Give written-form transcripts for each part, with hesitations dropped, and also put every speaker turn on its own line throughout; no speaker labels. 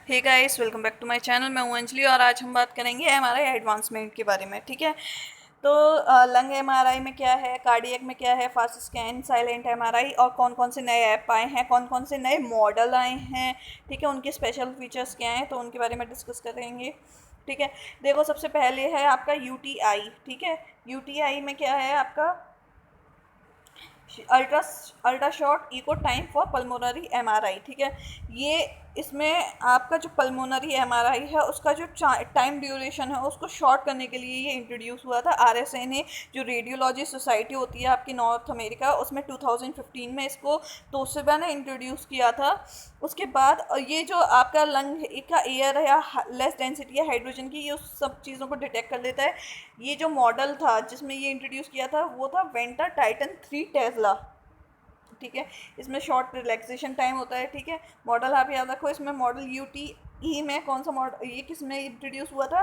Hey guys, welcome back to my channel. मैं हूं अंजलि और आज हम बात करेंगे एमआरआई एडवांसमेंट के बारे में। ठीक है, तो लंग एमआरआई में क्या है, कार्डियक में क्या है, फास्ट स्कैन, साइलेंट एमआरआई और कौन कौन से नए ऐप आए हैं, कौन कौन से नए मॉडल आए हैं। ठीक है, उनके स्पेशल फीचर्स क्या हैं, तो उनके बारे में डिस्कस करेंगे। ठीक है, देखो सबसे पहले है आपका यूटीआई। ठीक है, यूटीआई में क्या है आपका ultra ultra short echo time for pulmonary MRI. ठीक है, ये इसमें आपका जो पल्मोनरी एमआरआई है उसका जो टाइम ड्यूरेशन है उसको शॉर्ट करने के लिए ये इंट्रोड्यूस हुआ था। आरएसएनए जो रेडियोलॉजी सोसाइटी होती है आपकी नॉर्थ अमेरिका, उसमें 2015 में इसको तोशिबा ने इंट्रोड्यूस किया था। उसके बाद ये जो आपका लंग का एयर है या लेस डेंसिटी है हाइड्रोजन की, ये उस सब चीज़ों को डिटेक्ट कर लेता है। ये जो मॉडल था जिसमें ये इंट्रोड्यूस किया था वो था वेंटा टाइटन 3 टेस्ला। ठीक है, इसमें शॉर्ट रिलैक्सेशन टाइम होता है। ठीक है, मॉडल आप याद रखो, इसमें मॉडल यूटी में कौन सा मॉडल, ये किस में इंट्रोड्यूस हुआ था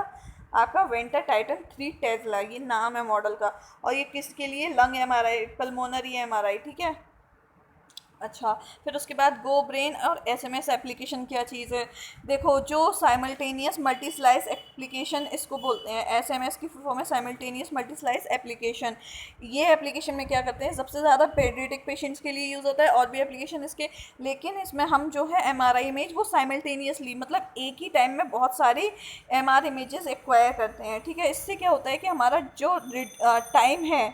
आपका वेंटा टाइटन 3 टेस्ला, ये नाम है मॉडल का। और ये किसके लिए, लंग एमआरआई, पल्मोनरी एमआरआई। ठीक है, अच्छा, फिर उसके बाद गो ब्रेन और एसएमएस एप्लीकेशन क्या चीज़ है। देखो, जो साइमल्टेनियस मल्टी स्लाइस एप्लीकेशन इसको बोलते हैं, एसएमएस की फॉर्म है साइमल्टेनियस मल्टी स्लाइस एप्लीकेशन। ये एप्लीकेशन में क्या करते हैं, सबसे ज़्यादा पेडियाट्रिक पेशेंट्स के लिए यूज़ होता है, और भी एप्लीकेशन इसके, लेकिन इसमें हम जो है एमआरआई इमेज वो साइमल्टेनियसली, मतलब एक ही टाइम में बहुत सारी एमआर इमेजेस एक्वायर करते हैं। ठीक है, इससे क्या होता है कि हमारा जो टाइम है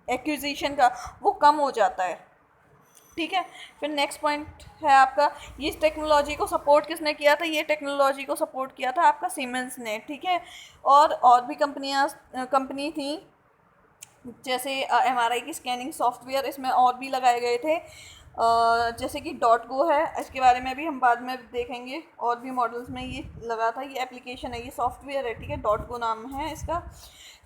एक्विजिशन का वो कम हो जाता है। ठीक है, फिर नेक्स्ट पॉइंट है आपका, ये टेक्नोलॉजी को सपोर्ट किसने किया था, ये टेक्नोलॉजी को सपोर्ट किया था आपका सीमेंस ने। ठीक है, और भी कंपनी थी, जैसे एमआरआई की स्कैनिंग सॉफ्टवेयर इसमें और भी लगाए गए थे। जैसे कि डॉट गो है, इसके बारे में भी हम बाद में देखेंगे, और भी मॉडल्स में ये लगा था। ये एप्लीकेशन है, ये सॉफ्टवेयर है। ठीक है, डॉट गो नाम है इसका।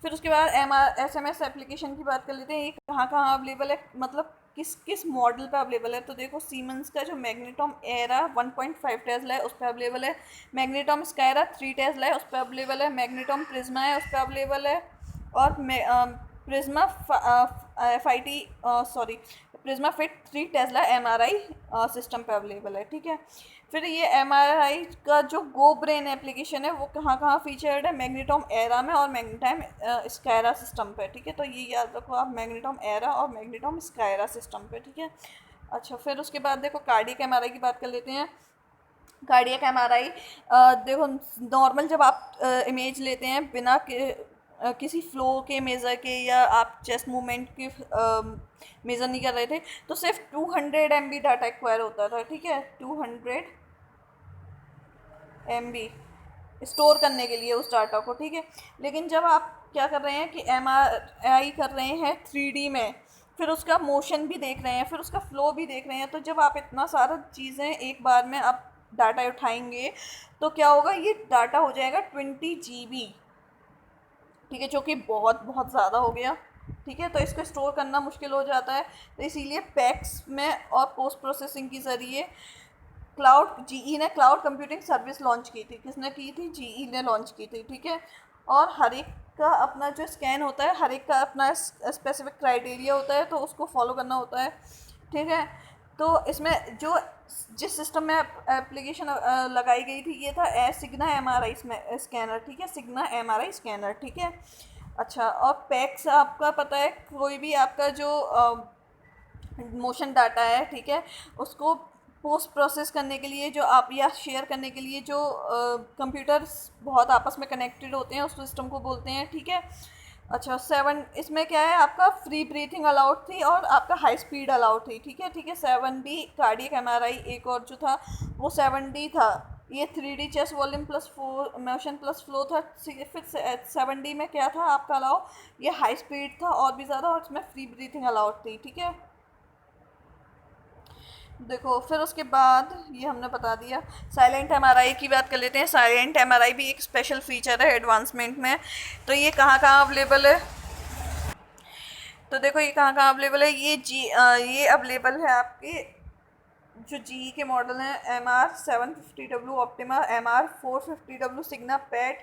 फिर उसके बाद एसएमएस एप्लीकेशन की बात कर लेते हैं, ये कहाँ कहाँ अवेलेबल है, मतलब किस किस मॉडल पे अवेलेबल है। तो देखो, सीमेंस का जो मैग्नेटॉम एरा 1.5 टेस्ला है उस पर अवेलेबल है, मैग्नेटॉम स्कायरा 3 टेस्ला है उस पर अवेलेबल है, मैग्नेटॉम प्रिज्मा है उस पर अवेलेबल है, और प्रिज्मा फाइटी sorry Prisma fit 3 Tesla MRI system पे अवेलेबल है। ठीक है, फिर ये एमआरआई का जो गो ब्रेन एप्लीकेशन है वो कहाँ कहाँ फीचर्ड है, मैग्नेटॉम एरा में और मैग्नेटाइम स्कायरा सिस्टम पे। ठीक है, तो ये याद रखो आप, मैग्नेटॉम एरा और मैग्नेटॉम स्कायरा सिस्टम पे। ठीक है, अच्छा, फिर उसके बाद देखो कार्डियक एमआरआई की बात कर लेते हैं। कार्डियक एमआरआई, देखो नॉर्मल जब आप इमेज लेते हैं बिना किसी फ्लो के मेज़र के, या आप चेस्ट मूवमेंट के मेज़र नहीं कर रहे थे, तो सिर्फ 200 MB डाटा एक्वायर होता था। ठीक है, 200 MB स्टोर करने के लिए उस डाटा को। ठीक है, लेकिन जब आप क्या कर रहे हैं कि एमआरआई कर रहे हैं 3D में, फिर उसका मोशन भी देख रहे हैं, फिर उसका फ्लो भी देख रहे हैं, तो जब आप इतना सारा चीज़ें एक बार में आप डाटा उठाएंगे तो क्या होगा, ये डाटा हो जाएगा 20 GB। ठीक है, जो कि बहुत बहुत ज़्यादा हो गया। ठीक है, तो इसको स्टोर करना मुश्किल हो जाता है, तो इसीलिए पैक्स में और पोस्ट प्रोसेसिंग के ज़रिए क्लाउड, जीई ने क्लाउड कंप्यूटिंग सर्विस लॉन्च की थी। किसने की थी, जीई ने लॉन्च की थी। ठीक है, और हर एक का अपना जो स्कैन होता है, हर एक का अपना स्पेसिफिक क्राइटेरिया होता है, तो उसको फॉलो करना होता है। ठीक है, तो इसमें जो जिस सिस्टम में एप्लीकेशन लगाई गई थी ये था सिग्ना एमआरआई स्कैनर। ठीक है, सिग्ना एमआरआई स्कैनर। ठीक है, अच्छा, और पैक्स आपका पता है, कोई भी आपका जो मोशन डाटा है, ठीक है, उसको पोस्ट प्रोसेस करने के लिए, जो आप या शेयर करने के लिए जो कंप्यूटर्स बहुत आपस में कनेक्टेड होते हैं उस सिस्टम को बोलते हैं। ठीक है, अच्छा, 7 इसमें क्या है आपका, फ्री ब्रीथिंग अलाउड थी और आपका हाई स्पीड अलाउड थी। ठीक है, ठीक है, 7D कार्डियक एमआरआई, एक और जो था वो 7D था। ये 3D chest volume plus motion plus flow था। फिर 7D में क्या था आपका अलाउ, ये हाई स्पीड था और भी ज़्यादा, और इसमें फ्री ब्रीथिंग अलाउड थी। ठीक है, देखो, फिर उसके बाद ये हमने बता दिया। साइलेंट एमआरआई की बात कर लेते हैं। साइलेंट एमआरआई भी एक स्पेशल फीचर है एडवांसमेंट में। तो ये कहाँ कहाँ अवेलेबल है, तो देखो ये कहाँ कहाँ अवेलेबल है, ये अवेलेबल है आपके जो जी के मॉडल हैं, MR750W Optima, MR450W Signa PET,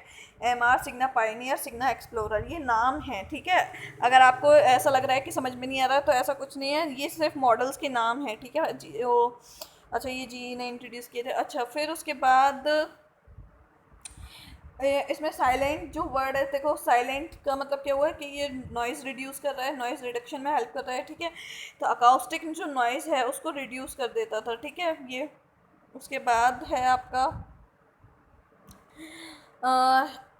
MR Signa Pioneer, Signa Explorer, ये नाम है। ठीक है, अगर आपको ऐसा लग रहा है कि समझ में नहीं आ रहा है तो ऐसा कुछ नहीं है, ये सिर्फ मॉडल्स के नाम हैं। ठीक है, जी वो, अच्छा, ये जी ने इंट्रोड्यूस किए थे। अच्छा, फिर उसके बाद इसमें साइलेंट जो वर्ड है, देखो साइलेंट का मतलब क्या हुआ है कि ये नॉइज़ रिड्यूस कर रहा है, नॉइज़ रिडक्शन में हेल्प कर रहा है, ठीक है। तो अकाउस्टिक जो नॉइज़ है उसको रिड्यूस कर देता था, ठीक है ये। उसके बाद है आपका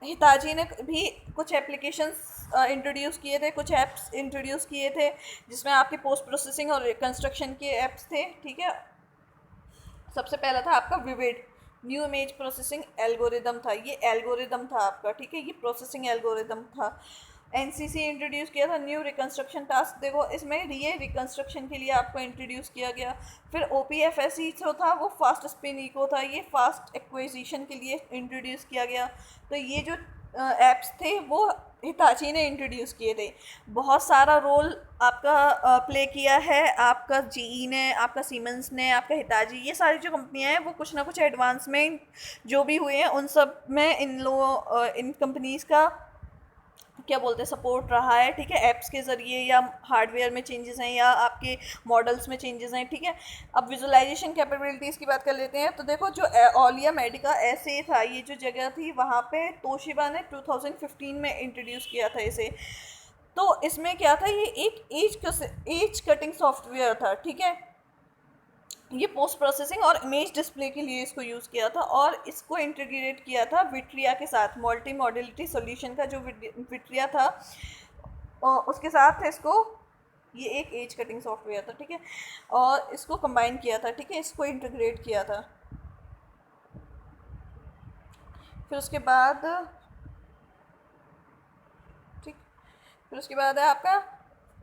हिताची ने भी कुछ एप्लीकेशंस इंट्रोड्यूस किए थे, कुछ ऐप्स इंट्रोड्यूस किए थे जिसमें आपके पोस्ट प्रोसेसिंग और रिकंस्ट्रक्शन के ऐप्स थे, ठीक है। सबसे पहला था आपका vivid, new image processing algorithm था, ये एल्गोरिदम था आपका, ठीक है, ये प्रोसेसिंग एल्गोरिदम था। एनसीसी इंट्रोड्यूस किया था, न्यू रिकंस्ट्रक्शन टास्क, देखो इसमें ये रिकंस्ट्रक्शन के लिए आपको इंट्रोड्यूस किया गया। फिर ओपीएफएसई जो था वो फास्ट स्पिन इको था, ये फास्ट एक्विजिशन के लिए इंट्रोड्यूस किया गया। तो ये जो ऐप्स थे वो हिताची ने इंट्रोड्यूस किए थे। बहुत सारा रोल आपका प्ले किया है, आपका जीई ने, आपका सीमेंस ने, आपका हिताची, ये सारी जो कंपनियां हैं वो कुछ ना कुछ एडवांसमेंट जो भी हुए हैं उन सब में इन लोगों इन कंपनीज़ का क्या बोलते हैं सपोर्ट रहा है, ठीक है, ऐप्स के ज़रिए या हार्डवेयर में चेंजेस हैं या आपके मॉडल्स में चेंजेस हैं, ठीक है। अब विजुअलाइजेशन कैपेबिलिटीज़ की बात कर लेते हैं। तो देखो जो ओलिया मेडिका ऐसे था, ये जो जगह थी वहाँ पे तोशिबा ने 2015 में इंट्रोड्यूस किया था इसे। तो इसमें क्या था, ये एक एज कटिंग सॉफ्टवेयर था, ठीक है। ये पोस्ट प्रोसेसिंग और इमेज डिस्प्ले के लिए इसको यूज़ किया था और इसको इंटीग्रेट किया था विट्रिया के साथ, मल्टी मॉडलिटी सॉल्यूशन का जो विट्रिया था उसके साथ इसको, ये एक एज कटिंग सॉफ्टवेयर था, ठीक है, और इसको कंबाइन किया था, ठीक है, इसको इंटीग्रेट किया था। फिर उसके बाद, ठीक, फिर उसके बाद है आपका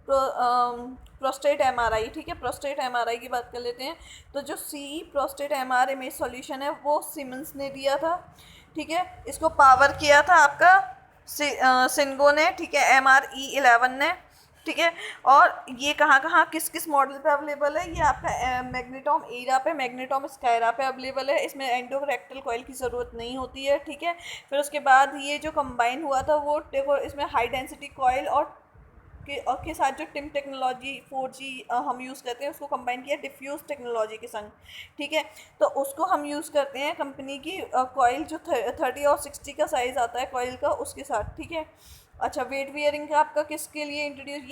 प्रोस्टेट एमआरआई, ठीक है, प्रोस्टेट एमआरआई की बात कर लेते हैं। तो जो सी प्रोस्टेट एमआर इमेज सॉल्यूशन है वो सीमेंस ने दिया था, ठीक है। इसको पावर किया था आपका सिंगो ने, ठीक है, MRE11 ने, ठीक है। और ये कहाँ कहाँ किस किस मॉडल पे अवेलेबल है, ये आपका मैग्नेटॉम एरा पे, मैग्नेटॉम स्कायरा पे अवेलेबल है। इसमें एंडोरेक्टल कॉइल की ज़रूरत नहीं होती है, ठीक है। फिर उसके बाद ये जो कंबाइन हुआ था वो देखो इसमें हाई डेंसिटी कॉइल और के साथ जो टिम टेक्नोलॉजी 4G हम यूज़ करते हैं उसको कंबाइन किया डिफ्यूज़ टेक्नोलॉजी के संग, ठीक है। तो उसको हम यूज़ करते हैं कंपनी की कॉइल जो 30 और 60 का साइज़ आता है कॉइल का उसके साथ, ठीक है। अच्छा, वेट वियरिंग का आपका किसके लिए इंट्रोड्यूस,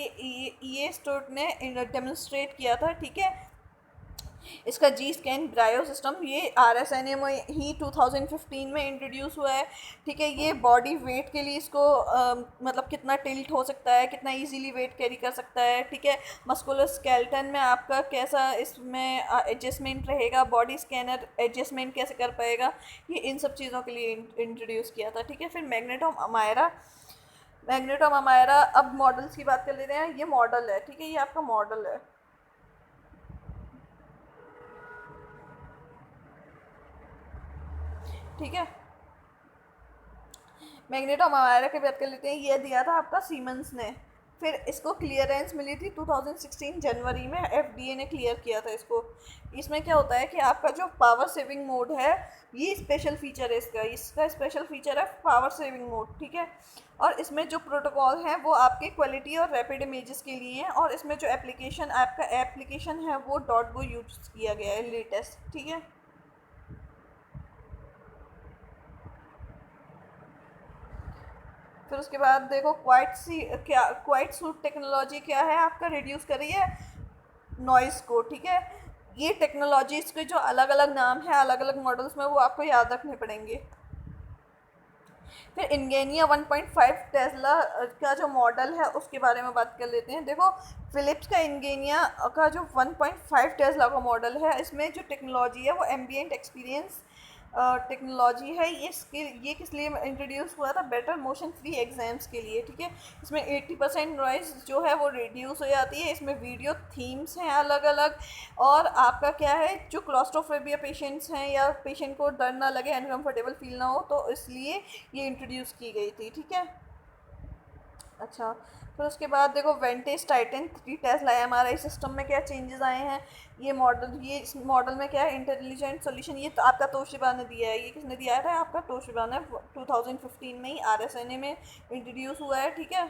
ये स्टोर्ट ने डेमोन्स्ट्रेट किया था, ठीक है। इसका जी स्कैन ब्रायो सिस्टम ये RSNA में ही 2015 में इंट्रोड्यूस हुआ है, ठीक है। ये बॉडी वेट के लिए इसको मतलब कितना टिल्ट हो सकता है, कितना इजीली वेट कैरी कर सकता है, ठीक है। मस्कुलर स्केलेटन में आपका कैसा इसमें एडजस्टमेंट रहेगा, बॉडी स्कैनर एडजस्टमेंट कैसे कर पाएगा, ये इन सब चीज़ों के लिए इंट्रोड्यूस किया था, ठीक है। फिर मैग्नेटोम अमायरा, अब मॉडल्स की बात कर लेते हैं। ये मॉडल है, ठीक है, ये आपका मॉडल है, ठीक है। मैग्नेटो अमायरा की बात कर लेते हैं, ये दिया था आपका सीमेंस ने। फिर इसको क्लियरेंस मिली थी 2016 जनवरी में, FDA ने क्लियर किया था इसको। इसमें क्या होता है कि आपका जो पावर सेविंग मोड है, ये स्पेशल फीचर है इसका स्पेशल फीचर है पावर सेविंग मोड, ठीक है। और इसमें जो प्रोटोकॉल हैं वो आपके क्वालिटी और रैपिड इमेजेस के लिए हैं, और इसमें जो आपका एप्लीकेशन है वो .go यूज़ किया गया है लेटेस्ट, ठीक है। फिर उसके बाद देखो क्वाइट सूट टेक्नोलॉजी क्या है आपका, रिड्यूस कर रही है नॉइस को, ठीक है। ये टेक्नोलॉजीज के जो अलग अलग नाम है अलग अलग मॉडल्स में वो आपको याद रखने पड़ेंगे। फिर इंगेनिया 1.5 टेस्ला का जो मॉडल है उसके बारे में बात कर लेते हैं। देखो फिलिप्स का इंगेनिया का जो 1.5 टेस्ला का मॉडल है, इसमें जो टेक्नोलॉजी है वो एम्बियंट एक्सपीरियंस टेक्नोलॉजी है। ये किस लिए इंट्रोड्यूस हुआ था, बेटर मोशन फ्री एग्जाम्स के लिए, ठीक है। इसमें 80% नॉइज़ जो है वो रिड्यूस हो जाती है। इसमें वीडियो थीम्स हैं अलग अलग, और आपका क्या है जो क्लॉस्ट्रोफोबिया पेशेंट्स हैं या पेशेंट को डर ना लगे, अनकम्फर्टेबल फील ना हो, तो इसलिए ये इंट्रोड्यूस की गई थी, ठीक है। अच्छा, फिर उसके बाद देखो वेंटेज टाइटन 3 टेस्ला MRI सिस्टम में क्या चेंजेस आए हैं। ये इस मॉडल में क्या है, इंटेलिजेंट सॉल्यूशन, ये तो आपका तोशिबा ने दिया है। ये किसने दिया है, आपका तोशिबा ने 2015 में ही RSNA में इंट्रोड्यूस हुआ है, ठीक है।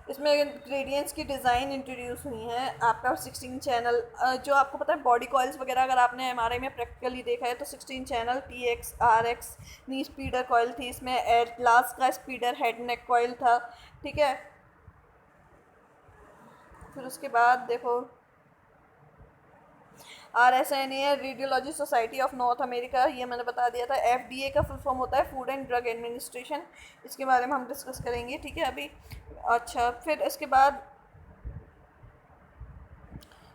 इसमें ग्रेडियंट्स की डिज़ाइन इंट्रोड्यूस हुई हैं। आपका 16 चैनल, जो आपको पता है बॉडी कॉइल्स वगैरह अगर आपने एमआरआई में प्रैक्टिकली देखा है तो 16 चैनल टीएक्स आरएक्स नी स्पीडर कॉइल थी। इसमें एयर ग्लास का स्पीडर हेड नेक कॉइल था, ठीक है। फिर उसके बाद देखो RSNA है, radiology society of north America, ये मैंने बता दिया था। FDA का फुल फॉर्म होता है फूड एंड ड्रग एडमिनिस्ट्रेशन, इसके बारे में हम डिस्कस करेंगे, ठीक है अभी। अच्छा, फिर इसके बाद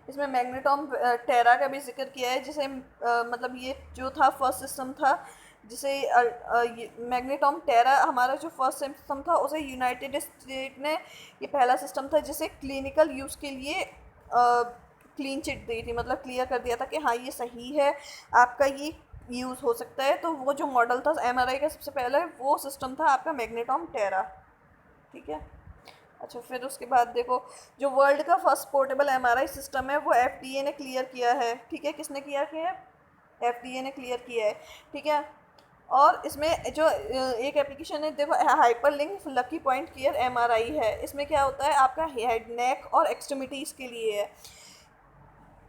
इसमें मैग्नेटॉम टेरा का भी जिक्र किया है, जिसे मतलब ये जो था फर्स्ट सिस्टम था जिसे मैग्नेटॉम टेरा हमारा जो फर्स्ट सिस्टम था उसे यूनाइटेड स्टेट ने ये पहला सिस्टम था जिसे क्लिनिकल यूज़ के लिए क्लीन चिट दी थी, मतलब क्लियर कर दिया था कि हाँ ये सही है, आपका ये यूज़ हो सकता है। तो वो जो मॉडल था एमआरआई का सबसे पहले वो सिस्टम था आपका मैग्नेटॉम टेरा, ठीक है। अच्छा, फिर उसके बाद देखो जो वर्ल्ड का फर्स्ट पोर्टेबल एमआरआई सिस्टम है वो एफडीए ने क्लियर किया है, ठीक है। किसने किया है? एफडीए ने क्लियर किया है, ठीक है। और इसमें जो एक एप्लीकेशन है देखो hyperlink lucky point care MRI है। इसमें क्या होता है आपका हेड नेक और एक्सट्रीमिटीज़ के लिए है।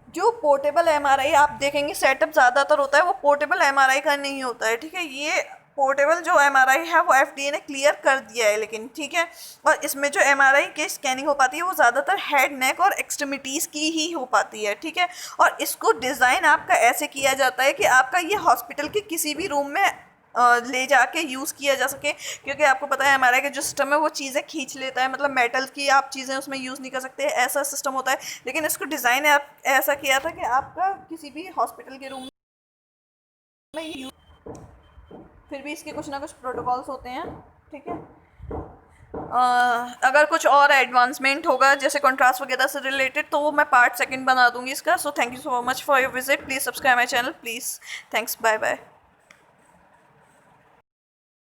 जो पोर्टेबल एमआरआई आप देखेंगे सेटअप ज़्यादातर होता है वो पोर्टेबल एमआरआई का नहीं होता है, ठीक है। ये पोर्टेबल जो एमआरआई है वो एफडीए ने क्लियर कर दिया है, लेकिन ठीक है। और इसमें जो एमआरआई की स्कैनिंग हो पाती है वो ज़्यादातर हेड नेक और एक्सट्रीमिटीज़ की ही हो पाती है, ठीक है। और इसको डिज़ाइन आपका ऐसे किया जाता है कि आपका ये हॉस्पिटल के किसी भी रूम में ले जाके यूज़ किया जा सके, क्योंकि आपको पता है एमआरआई का जो सिस्टम है वो चीज़ें खींच लेता है, मतलब मेटल की आप चीज़ें उसमें यूज़ नहीं कर सकते, ऐसा सिस्टम होता है। लेकिन इसको डिज़ाइन ऐसा किया था कि आपका किसी भी हॉस्पिटल के रूम में यूज, फिर भी इसके कुछ ना कुछ प्रोटोकॉल्स होते हैं, ठीक है। अगर कुछ और एडवांसमेंट होगा जैसे कॉन्ट्रास्ट वगैरह से रिलेटेड तो वो मैं पार्ट सेकंड बना दूंगी इसका। So thank you so much for your visit, please subscribe my channel please, thanks, bye bye.